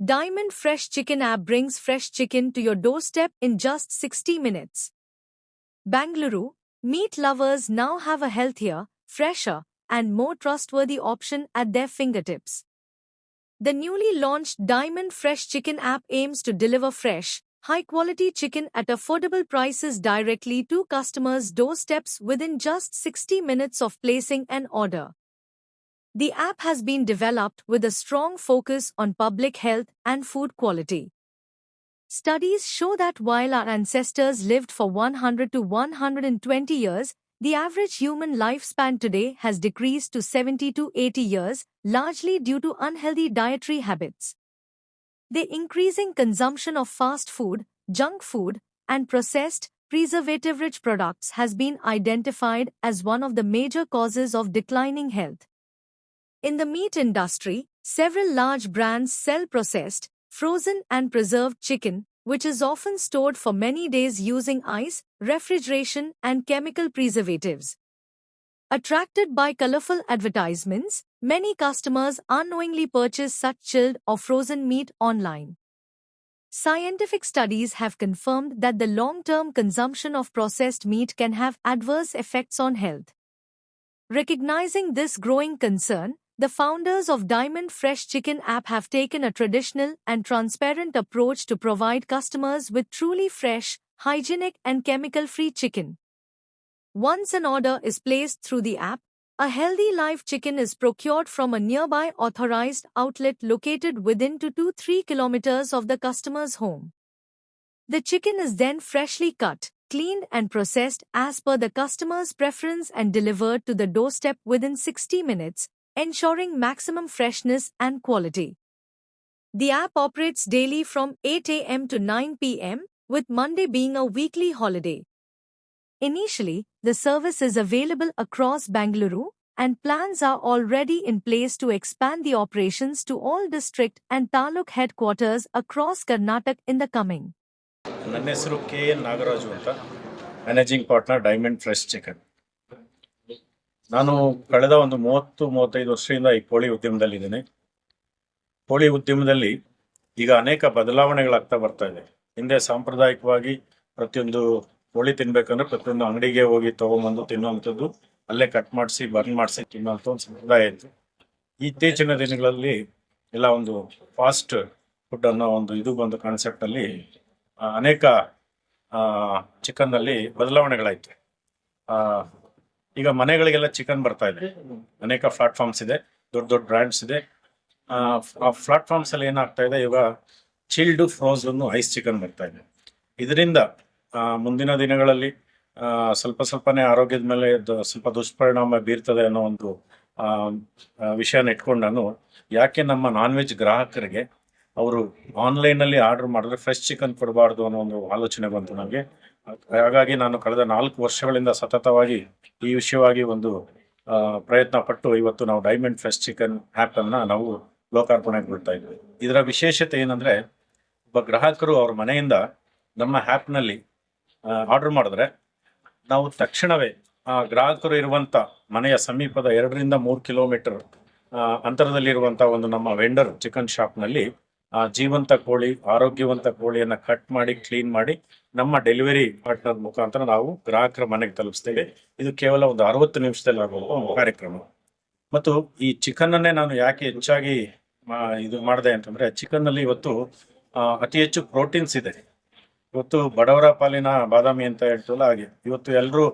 Diamond Fresh Chicken app brings fresh chicken to your doorstep in just 60 minutes. Bangalore, meat lovers now have a healthier, fresher, and more trustworthy option at their fingertips. The newly launched Diamond Fresh Chicken app aims to deliver fresh, high-quality chicken at affordable prices directly to customers' doorsteps within just 60 minutes of placing an order. The app has been developed with a strong focus on public health and food quality. Studies show that while our ancestors lived for 100 to 120 years, the average human lifespan today has decreased to 70 to 80 years, largely due to unhealthy dietary habits. The increasing consumption of fast food, junk food, and processed, preservative-rich products has been identified as one of the major causes of declining health. In the meat industry, several large brands sell processed, frozen and preserved chicken, which is often stored for many days using ice, refrigeration, and chemical preservatives. Attracted by colorful advertisements, many customers unknowingly purchase such chilled or frozen meat online. Scientific studies have confirmed that the long-term consumption of processed meat can have adverse effects on health. Recognizing this growing concern, the founders of Diamond Fresh Chicken app have taken a traditional and transparent approach to provide customers with truly fresh, hygienic and chemical-free chicken. Once an order is placed through the app, a healthy live chicken is procured from a nearby authorized outlet located within 2 to 3 kilometers of the customer's home. The chicken is then freshly cut, cleaned and processed as per the customer's preference and delivered to the doorstep within 60 minutes, ensuring maximum freshness and quality. The app operates daily from 8 a.m. to 9 p.m., with Monday being a weekly holiday. Initially, the service is available across Bangalore, and plans are already in place to expand the operations to all district and taluk headquarters across Karnataka in the coming. ನನ್ನ ಹೆಸರು KN Nagaraju ಅಂತ, managing partner diamond fresh chicken. ನಾನು ಕಳೆದ ಒಂದು 30-35 ವರ್ಷದಿಂದ ಈ ಕೋಳಿ ಉದ್ಯಮದಲ್ಲಿದ್ದೀನಿ. ಕೋಳಿ ಉದ್ಯಮದಲ್ಲಿ ಈಗ ಅನೇಕ ಬದಲಾವಣೆಗಳಾಗ್ತಾ ಬರ್ತಾ ಇದೆ. ಹಿಂದೆ ಸಾಂಪ್ರದಾಯಿಕವಾಗಿ ಪ್ರತಿಯೊಂದು ಕೋಳಿ ತಿನ್ಬೇಕಂದ್ರೆ ಪ್ರತಿಯೊಂದು ಅಂಗಡಿಗೆ ಹೋಗಿ ತಗೊಂಬಂದು ತಿನ್ನುವಂಥದ್ದು, ಅಲ್ಲೇ ಕಟ್ ಮಾಡಿಸಿ ಬರ್ನ್ ಮಾಡಿಸಿ ತಿನ್ನುವಂಥ ಒಂದು ಸಂಪ್ರದಾಯ ಇತ್ತು. ಇತ್ತೀಚಿನ ದಿನಗಳಲ್ಲಿ ಎಲ್ಲ ಒಂದು ಫಾಸ್ಟ್ ಫುಡ್ ಅನ್ನೋ ಒಂದು ಇದು ಬಂದು ಕಾನ್ಸೆಪ್ಟಲ್ಲಿ ಅನೇಕ ಚಿಕನ್ನಲ್ಲಿ ಬದಲಾವಣೆಗಳಾಯಿತು. ಈಗ ಮನೆಗಳಿಗೆಲ್ಲ ಚಿಕನ್ ಬರ್ತಾ ಇದೆ. ಅನೇಕ ಪ್ಲಾಟ್ಫಾರ್ಮ್ಸ್ ಇದೆ, ದೊಡ್ಡ ದೊಡ್ಡ ಬ್ರ್ಯಾಂಡ್ಸ್ ಇದೆ. ಆ ಪ್ಲಾಟ್ಫಾರ್ಮ್ಸ್ ಅಲ್ಲಿ ಏನಾಗ್ತಾ ಇದೆ, ಇವಾಗ ಚಿಲ್ಡ್ ಫ್ರೋಝನ್ ಐಸ್ ಚಿಕನ್ ಬರ್ತಾ ಇದೆ. ಇದರಿಂದ ಮುಂದಿನ ದಿನಗಳಲ್ಲಿ ಸ್ವಲ್ಪನೇ ಆರೋಗ್ಯದ ಮೇಲೆ ಸ್ವಲ್ಪ ದುಷ್ಪರಿಣಾಮ ಬೀರ್ತದೆ ಅನ್ನೋ ಒಂದು ವಿಷಯನ ಇಟ್ಕೊಂಡು ನಾನು ಯಾಕೆ ನಮ್ಮ ನಾನ್ ವೆಜ್ ಗ್ರಾಹಕರಿಗೆ ಅವರು ಆನ್ಲೈನಲ್ಲಿ ಆರ್ಡರ್ ಮಾಡಿದ್ರೆ ಫ್ರೆಶ್ ಚಿಕನ್ ಕೊಡಬಾರ್ದು ಅನ್ನೋ ಒಂದು ಆಲೋಚನೆ ಬಂತು ನನಗೆ. ಹಾಗಾಗಿ ನಾನು ಕಳೆದ 4 ವರ್ಷಗಳಿಂದ ಸತತವಾಗಿ ಈ ವಿಷಯವಾಗಿ ಒಂದು ಪ್ರಯತ್ನ ಪಟ್ಟು ಇವತ್ತು ನಾವು ಡೈಮಂಡ್ ಫ್ರೆಶ್ ಚಿಕನ್ ಆ್ಯಪ್ ಅನ್ನ ನಾವು ಲೋಕಾರ್ಪಣೆಗೊಳ್ತಾ ಇದ್ವಿ. ಇದರ ವಿಶೇಷತೆ ಏನಂದ್ರೆ, ಒಬ್ಬ ಗ್ರಾಹಕರು ಅವ್ರ ಮನೆಯಿಂದ ನಮ್ಮ ಆ್ಯಪ್ನಲ್ಲಿ ಆರ್ಡರ್ ಮಾಡಿದ್ರೆ ನಾವು ತಕ್ಷಣವೇ ಆ ಗ್ರಾಹಕರು ಇರುವಂಥ ಮನೆಯ ಸಮೀಪದ 2 to 3 ಕಿಲೋಮೀಟರ್ ಅಂತರದಲ್ಲಿರುವಂಥ ಒಂದು ನಮ್ಮ ವೆಂಡರ್ ಚಿಕನ್ ಶಾಪ್ನಲ್ಲಿ ಜೀವಂತ ಕೋಳಿ, ಆರೋಗ್ಯವಂತ ಕೋಳಿಯನ್ನ ಕಟ್ ಮಾಡಿ ಕ್ಲೀನ್ ಮಾಡಿ ನಮ್ಮ ಡೆಲಿವರಿ ಪಾರ್ಟ್ನರ್ ಮುಖಾಂತರ ನಾವು ಗ್ರಾಹಕರ ಮನೆಗೆ ತಲುಪಿಸ್ತೇವೆ. ಇದು ಕೇವಲ ಒಂದು 60 ನಿಮಿಷದಲ್ಲಿ ಆಗುವ ಒಂದು ಕಾರ್ಯಕ್ರಮ. ಮತ್ತು ಈ ಚಿಕನ್ ಅನ್ನೇ ನಾನು ಯಾಕೆ ಹೆಚ್ಚಾಗಿ ಇದು ಮಾಡಿದೆ ಅಂತಂದ್ರೆ, ಚಿಕನ್ ನಲ್ಲಿ ಇವತ್ತು ಅತಿ ಹೆಚ್ಚು ಪ್ರೋಟೀನ್ಸ್ ಇದೆ. ಇವತ್ತು ಬಡವರ ಪಾಲಿನ ಬಾದಾಮಿ ಅಂತ ಹೇಳ್ತಲ್ಲ ಹಾಗೆ ಇವತ್ತು ಎಲ್ಲರೂ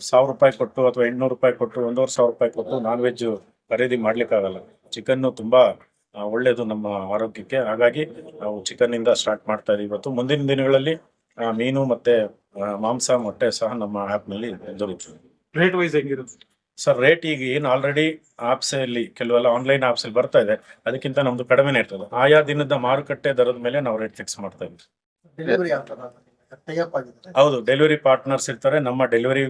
1000 ರೂಪಾಯಿ ಕೊಟ್ಟು ಅಥವಾ 800 ರೂಪಾಯಿ ಕೊಟ್ಟು 1500 ರೂಪಾಯಿ ಕೊಟ್ಟು ನಾನ್ ವೆಜ್ ಖರೀದಿ ಮಾಡ್ಲಿಕ್ಕಾಗಲ್ಲ. ಚಿಕನ್ನು ತುಂಬಾ ಒಳ್ಳೇದು ನಮ್ಮ ಆರೋಗ್ಯಕ್ಕೆ. ಹಾಗಾಗಿ ನಾವು ಚಿಕನ್ ಇಂದ ಸ್ಟಾರ್ಟ್ ಮಾಡ್ತಾ ಇದೀವಿ. ಇವತ್ತು ಮುಂದಿನ ದಿನಗಳಲ್ಲಿ ಮೀನು ಮತ್ತೆ ಮಾಂಸ, ಮೊಟ್ಟೆ ಸಹ ನಮ್ಮ ಆ್ಯಪ್ ನಲ್ಲಿ ದೊರೆಯುತ್ತದೆ. ರೇಟ್ ವೈಸ್ ಹೆಂಗಿರುತ್ತೆ ಸರ್? ರೇಟ್ ಈಗ ಏನು ಆಲ್ರೆಡಿ ಆಪ್ಸ್ ಅಲ್ಲಿ ಕೆಲವೆಲ್ಲ ಆನ್ಲೈನ್ ಆಪ್ಸ್ ಅಲ್ಲಿ ಬರ್ತಾ ಇದೆ, ಅದಕ್ಕಿಂತ ನಮ್ದು ಕಡಿಮೆನೇ ಇರ್ತದೆ. ಆಯಾ ದಿನದ ಮಾರುಕಟ್ಟೆ ದರದ ಮೇಲೆ ನಾವು ರೇಟ್ ಫಿಕ್ಸ್ ಮಾಡ್ತಾ ಇದ್ದೀವಿ. ಹೌದು, ಡೆಲಿವರಿ ಪಾರ್ಟ್ನರ್ಸ್ ಇರ್ತಾರೆ, ನಮ್ಮ ಡೆಲಿವರಿ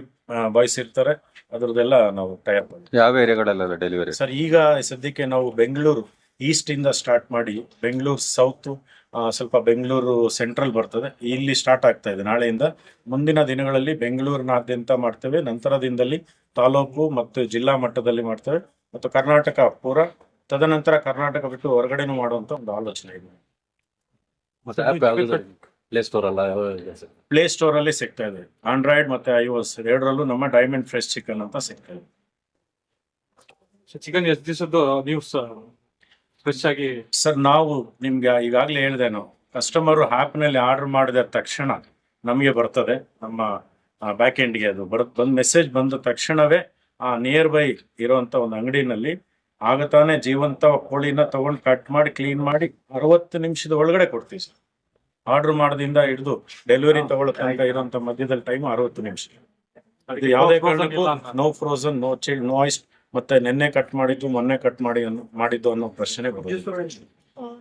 ಬಾಯ್ಸ್ ಇರ್ತಾರೆ, ಅದ್ರದ್ದೆಲ್ಲ ನಾವು ಟೈಪ್. ಯಾವ ಏರಿಯಾಗಳೆಲ್ಲ ಡೆಲಿವರಿ ಸರ್? ಈಗ ಸದ್ಯಕ್ಕೆ ನಾವು ಬೆಂಗಳೂರು ಈಸ್ಟ್ ಇಂದ ಸ್ಟಾರ್ಟ್ ಮಾಡಿ ಬೆಂಗಳೂರು ಸೌತ್, ಸ್ವಲ್ಪ ಬೆಂಗಳೂರು ಸೆಂಟ್ರಲ್ ಬರ್ತದೆ, ಇಲ್ಲಿ ಸ್ಟಾರ್ಟ್ ಆಗ್ತಾ ಇದೆ ನಾಳೆಯಿಂದ. ಮುಂದಿನ ದಿನಗಳಲ್ಲಿ ಬೆಂಗಳೂರಿನಾದ್ಯಂತ ಮಾಡ್ತೇವೆ. ನಂತರ ದಿನದಲ್ಲಿ ತಾಲೂಕು ಮತ್ತು ಜಿಲ್ಲಾ ಮಟ್ಟದಲ್ಲಿ ಮಾಡ್ತೇವೆ ಮತ್ತು ಕರ್ನಾಟಕ ಪೂರ ತದನಂತರ ಕರ್ನಾಟಕ ಬಿಟ್ಟು ಹೊರಗಡೆನೂ ಮಾಡುವಂತ ಒಂದು ಆಲೋಚನೆ ಇದೆ. ಮತ್ತೆ ಆಪ್ ಯಾವ್ದು ಪ್ಲೇ ಸ್ಟೋರ್ ಅಲ್ಲ ಪ್ಲೇ ಸ್ಟೋರ್ ಅಲ್ಲಿ ಸಿಗ್ತಾ ಇದೆ, ಆಂಡ್ರಾಯ್ಡ್ ಮತ್ತೆ iOS ಎರಡರಲ್ಲೂ ನಮ್ಮ ಡೈಮಂಡ್ ಫ್ರೆಶ್ ಚಿಕನ್ ಅಂತ ಸಿಗ್ತಾ ಇದೆ. ಚಿಕನ್ ಎಷ್ಟು ದಿವಸದ್ದು ನೀವು ಫ್ರೆಶ್ ಆಗಿ ಸರ್ ನಾವು ನಿಮ್ಗೆ ಈಗಾಗಲೇ ಹೇಳಿದೆ, ನಾವು ಕಸ್ಟಮರ್ ಆ್ಯಪ್ ನಲ್ಲಿ ಆರ್ಡರ್ ಮಾಡಿದ ತಕ್ಷಣ ನಮಗೆ ಬರ್ತದೆ, ನಮ್ಮ ಬ್ಯಾಕ್ ಎಂಡ್ಗೆ ಅದು ಬಂದ್ ಮೆಸೇಜ್ ಬಂದ ತಕ್ಷಣವೇ ಆ ನಿಯರ್ ಬೈ ಇರುವಂತ ಒಂದು ಅಂಗಡಿನಲ್ಲಿ ಆಗತಾನೆ ಜೀವಂತ ಕೋಳಿನ ತಗೊಂಡು ಕಟ್ ಮಾಡಿ ಕ್ಲೀನ್ ಮಾಡಿ 60 ನಿಮಿಷದ ಒಳಗಡೆ ಕೊಡ್ತೀವಿ ಸರ್. ಆರ್ಡರ್ ಮಾಡೋದ್ರಿಂದ ಹಿಡಿದು ಡೆಲಿವರಿ ತಗೊಳ್ಳೋ ತನಕ ಇರುವಂತ ಮಧ್ಯದಲ್ಲಿ ಟೈಮ್ 60 ನಿಮಿಷ. ಇದು ಯಾವುದೇ ಕಾರಣಕ್ಕೂ no frozen, no chilled, no ice, ಮತ್ತೆ ನಿನ್ನೆ ಕಟ್ ಮಾಡಿದ್ದು ಮೊನ್ನೆ ಕಟ್ ಮಾಡಿದ್ದು ಅನ್ನೋ ಪ್ರಶ್ನೆ ಬರುತ್ತೆ.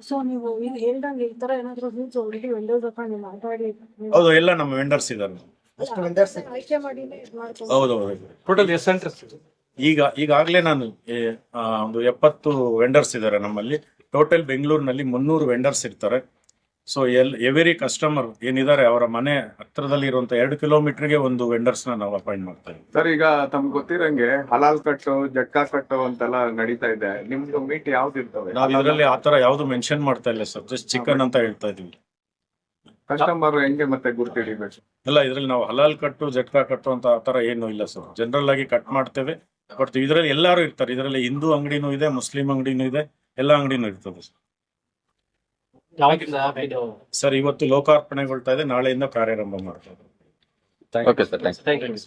ಸೊ ನೀವು ಹೇಳ್ದಂಗೆ ಈ ತರ ಏನಾದ್ರು ರೂಲ್ಸ್ ಆಲ್ರೆಡಿ ವೆಂಡರ್ಸ್ ಹತ್ರ ನೀವು ಮಾತಾಡಿ ಹೌದು, ಎಲ್ಲ ನಮ್ಮ ವೆಂಡರ್ಸ್ ಇದ್ದಾರೆ. ಆಯ್ಕೆ ಮಾಡಿ ಇದು ಮಾಡ್ಕೊಂಡು ಹೌದೌದು. ಟೋಟಲ್ ಎಷ್ಟು ಸೆಂಟರ್ಸ್? ಈಗಾಗಲೇ ನಾನು ಒಂದು 70 ವೆಂಡರ್ಸ್ ಇದ್ದಾರೆ ನಮ್ಮಲ್ಲಿ. ಟೋಟಲ್ ಬೆಂಗಳೂರಿನಲ್ಲಿ 300 ವೆಂಡರ್ಸ್ ಇರ್ತಾರೆ. ಸೊ ಎವ್ರಿ ಕಸ್ಟಮರ್ ಏನಿದ್ದಾರೆ ಅವರ ಮನೆ ಹತ್ರದಲ್ಲಿ ಇರುವಂತ 2 ಕಿಲೋಮೀಟರ್ಗೆ ಒಂದು ವೆಂಡರ್ಸ್ ನಾವು ಅಪಾಯಿಂಟ್ ಮಾಡ್ತಾ ಇದ್ದೀವಿ. ಸರ್, ಈಗ ತಮ್ಗೆ ಗೊತ್ತಿರಂಗೆ ಹಲಾಲ್ ಕಟ್ಟು, ಜಟ್ಕಾ ಕಟ್ಟು ಅಂತೆಲ್ಲ ನಡೀತಾ ಇದೆ. ನಿಮ್ದು ಮೀಟ್ ಯಾವ್ದು ಇರ್ತವೆ? ನಾವು ಇದರಲ್ಲಿ ಆತರ ಯಾವ್ದು ಮೆನ್ಷನ್ ಮಾಡ್ತಾ ಇಲ್ಲ ಸರ್, ಜಸ್ಟ್ ಚಿಕನ್ ಅಂತ ಹೇಳ್ತಾ ಇದೀವಿ. ಕಸ್ಟಮರ್ ಹೆಂಗೆ ಮತ್ತೆ ಗುರ್ತಿಡಿಬೇಕು? ಇಲ್ಲ, ಇದ್ರಲ್ಲಿ ನಾವು ಹಲಾಲ್ ಕಟ್ಟು, ಜಟ್ಕಾ ಕಟ್ಟು ಅಂತ ಆತರ ಏನು ಇಲ್ಲ ಸರ್. ಜನರಲ್ ಆಗಿ ಕಟ್ ಮಾಡ್ತೇವೆ, ಬಟ್ ಇದರಲ್ಲಿ ಎಲ್ಲರೂ ಇರ್ತಾರೆ. ಇದರಲ್ಲಿ ಹಿಂದೂ ಅಂಗಡಿನೂ ಇದೆ, ಮುಸ್ಲಿಂ ಅಂಗಡಿನೂ ಇದೆ, ಎಲ್ಲ ಅಂಗಡಿನೂ ಇರ್ತದೆ ಸರ್. ಇವತ್ತು ಲೋಕಾರ್ಪಣೆಗೊಳ್ತಾ ಇದೆ, ನಾಳೆಯಿಂದ ಕಾರ್ಯಾರಂಭ ಮಾಡ್ತಾ ಇದೆ. Okay sir, thanks.